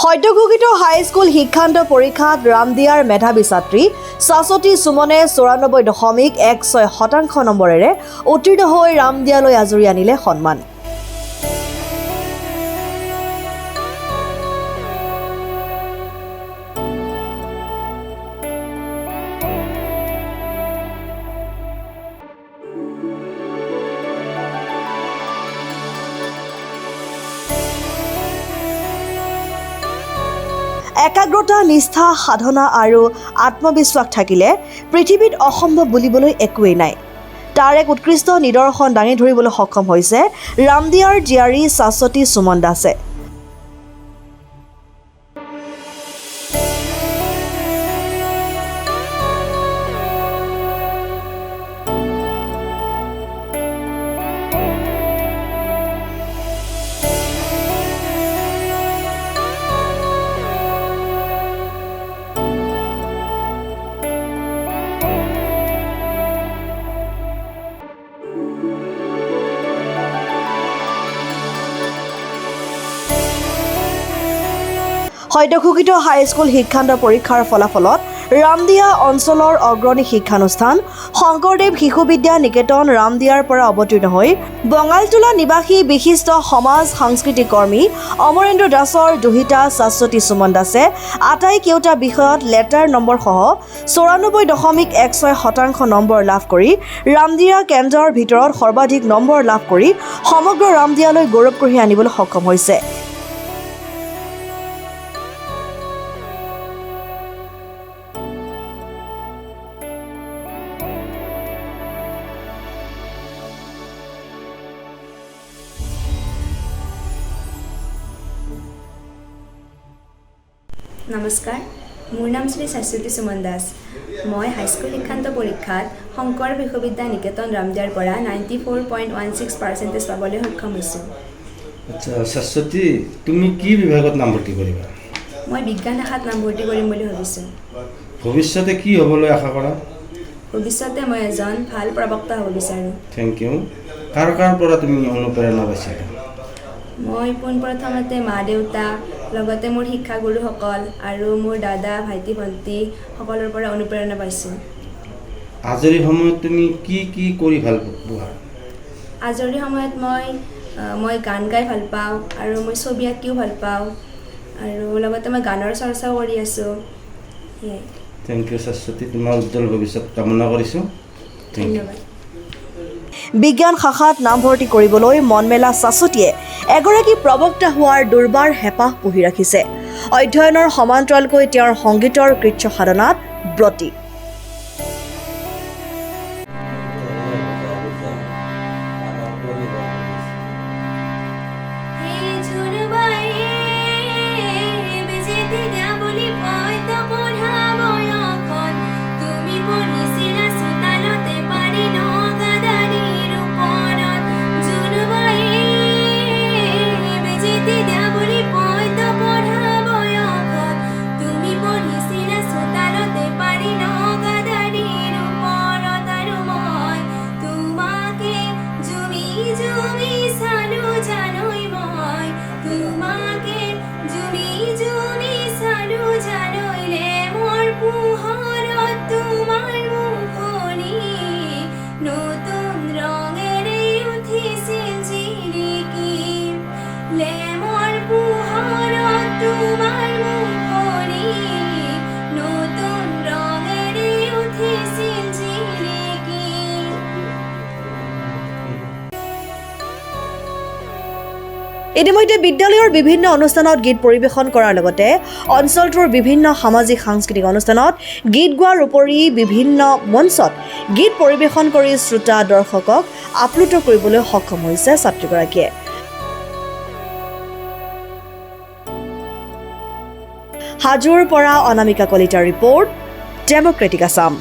সদ্যঘোষিত high school শিক্ষান্ত পৰীক্ষাত ৰামদিয়াৰ মেধাৱী ছাত্ৰী শাশ্বতী সুমনে 94.16% নম্বৰেৰে উত্তীৰ্ণ হৈ ৰামদিয়ালৈ আজৰি আনিলে সন্মান। একাগ্ৰতা, নিষ্ঠা, সাধনা আৰু আত্মবিশ্বাস থাকিলে পৃথিৱীত অসম্ভৱ বুলিবলৈ একোৱেই নাই। তাৰ এক উৎকৃষ্ট নিদৰ্শন দাঙি ধৰিবলৈ সক্ষম হৈছে ৰামদিয়াৰ জীয়াৰী শাশ্বতী সুমন দাসে। সদ্যঘোষিত হাইস্কুল শিক্ষান্ত পৰীক্ষাৰ ফলাফলত ৰামদিয়া অঞ্চলৰ অগ্ৰণী শিক্ষানুষ্ঠান শংকৰদেৱ শিশু বিদ্যা নিকেতন ৰামদিয়াৰ পৰা অৱতীৰ্ণ হৈ বঙালতোলা নিবাসী বিশিষ্ট সমাজ সাংস্কৃতিক কৰ্মী অমৰেন্দ্ৰ দাসৰ দুহিতা শাশ্বতী সুমন দাসে আটাইকেইটা বিষয়ত লেটাৰ নম্বৰসহ 94.16% নম্বৰ লাভ কৰি ৰামদিয়া কেন্দ্ৰৰ ভিতৰত সৰ্বাধিক নম্বৰ লাভ কৰি সমগ্ৰ ৰামদিয়ালৈ গৌৰৱ কঢ়িয়াই আনিবলৈ সক্ষম হৈছে। নমস্কাৰ, মোৰ নাম শ্ৰী শাশ্বতী সুমন দাস। মই হাইস্কুল শিক্ষান্ত পৰীক্ষাত শংকৰ বিশ্ববিদ্যা নিকেতন ৰামদিয়াৰ পৰা 94.16% পাবলৈ সক্ষম হৈছোঁ। আচ্ছা শাশ্বতী, তুমি কি বিভাগত নামভৰ্তি কৰিবা? মই বিজ্ঞান শাখাত নামভৰ্তি কৰিম বুলি ভাবিছোঁ। ভৱিষ্যতে কি হ'বলৈ আশা কৰা? ভৱিষ্যতে মই এজন ভাল প্ৰবক্তা হ'ব বিচাৰোঁ। Thank U. কাৰ পৰা তুমি অনুপ্ৰেৰণা পাইছিলা? মই পোনপ্ৰথমতে মা দেউতা, লগতে মোৰ শিক্ষাগুৰুসকল আৰু মোৰ দাদা, ভাইটি, ভণ্টি সকলৰ পৰা অনুপ্ৰেৰণা পাইছোঁ। আজৰি সময়ত তুমি কি কৰি ভাল পোৱা? আজৰি সময়ত মই গান গাই ভাল পাওঁ আৰু মই ছবি আঁকিও ভাল পাওঁ আৰু লগতে মই গানৰ চৰ্চাও কৰি আছোঁ। সেয়াই। থেংক ইউ শাশ্বতী, তোমাৰ উজ্জ্বল ভৱিষ্যত কামনা কৰিছোঁ। ধন্যবাদ। বিজ্ঞান শাখাত নামভৰ্তি কৰিবলৈ মন মেলা শাশ্বতীয়ে এগৰাকী প্ৰবক্তা হোৱাৰ দুৰ্বাৰ হেঁপাহ পুহি ৰাখিছে। অধ্যয়নৰ সমান্তৰালকৈ তেওঁৰ সংগীতৰ কৃচ্ছ সাধনাত ব্ৰতী। ইতিমধ্যে বিদ্যালয়ৰ বিভিন্ন অনুষ্ঠানত গীত পৰিৱেশন কৰাৰ লগতে অঞ্চলটোৰ বিভিন্ন সামাজিক সাংস্কৃতিক অনুষ্ঠানত গীত গোৱাৰ উপৰি বিভিন্ন মঞ্চত গীত পৰিৱেশন কৰি শ্ৰোতা দৰ্শকক আপ্লুত কৰিবলৈ সক্ষম হৈছে ছাত্ৰীগৰাকীয়ে। হাজোৰ পৰা অনামিকা কলিতাৰ ৰিপৰ্ট, ডেম'ক্ৰেটিক আছাম।